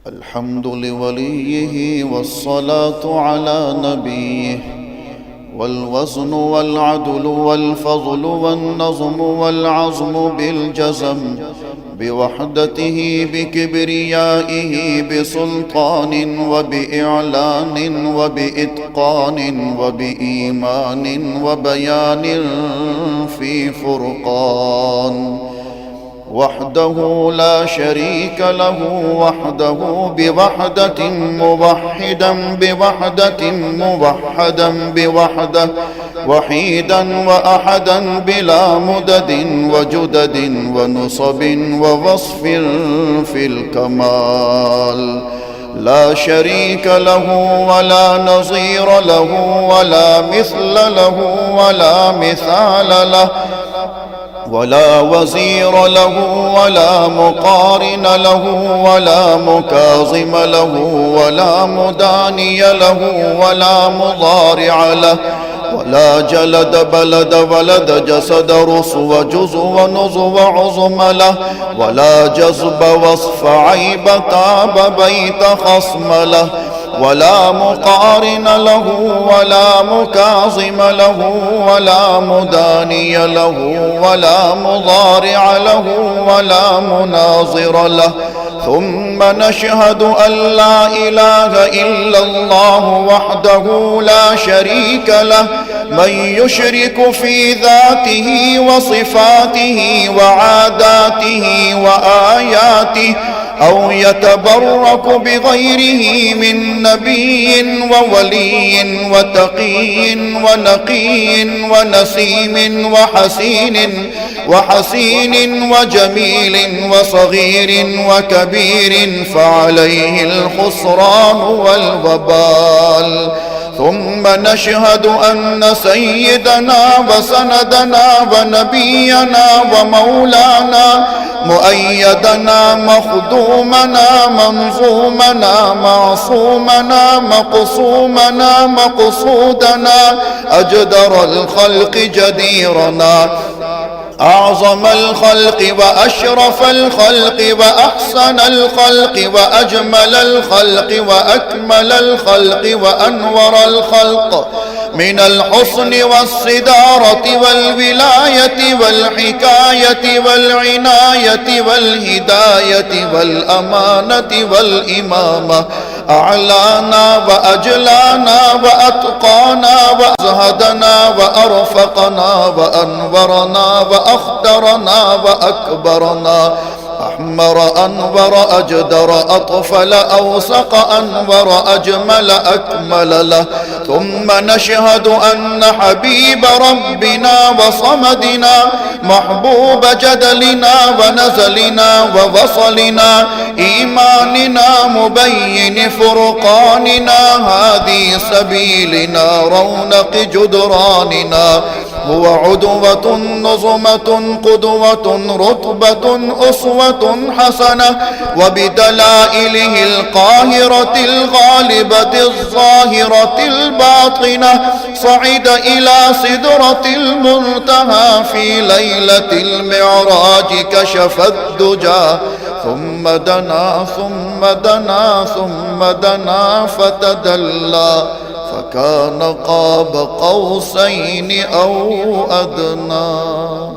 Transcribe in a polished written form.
الحمد لوليه والصلاة على نبيه، والوزن والعدل والفضل والنظم والعزم بالجزم، بوحدته بكبريائه بسلطان وبإعلان وبإتقان وبإيمان وبيان في فرقان، وحده لا شريك له، وحده بوحدة موحدا بوحدة موحدا بوحده، وحيدا وأحدا بلا مدد وجدد ونصب ووصف في الكمال، لا شريك له ولا نظير له ولا مثل له ولا مثال له، ولا وزير له ولا مقارن له ولا مكاظم له ولا مداني له ولا مضارع له، ولا جلد بلد ولد جسد رسو جزو ونظو عظم له، ولا جذب وصف عيب تاب بيت خصم له، ولا مقارن له ولا مكاظم له ولا مداني له ولا مضارع له ولا مناظر له. ثم نشهد أن لا إله إلا الله وحده لا شريك له، من يشرك في ذاته وصفاته وعاداته وآياته أو يتبرك بغيره من نبي وولي وتقي ونقي ونسيم وحسين وجميل وصغير وكبير، فعليه الخسران والوبال. ثم نشهد أن سيدنا وسندنا ونبينا ومولانا مؤيدنا مخدومنا منظومنا معصومنا مقصومنا مقصودنا أجدر الخلق جديرنا أعظم الخلق وأشرف الخلق وأحسن الخلق وأجمل الخلق وأكمل الخلق وأنور الخلق، من الحسن والصدارة والولاية والحكاية والعناية والهداية والأمانة والإمامة، أعلانا وأجلانا وأتقانا وأزهدنا وأرفقنا وأنورنا وأخدرنا وأكبرنا، أحمر أنور أجدر أطفل أوسق أنور أجمل أكمل له. ثم نشهد أن حبيب ربنا وصمدنا محبوب جدلنا ونزلنا ووصلنا إيماننا مبين فرقاننا هذه سبيلنا رونق جدراننا، هو عدوة نظمة قدوة رتبة أسوة حسنة، وبدلائله القاهرة الغالبة الظاهرة الباطنة صعد إلى سدرة المنتهى في ليلة المعراج كشف الدجى، ثم دنا ثم دنا ثم دنا فتدلى فكان قاب قوسين أو أدنى.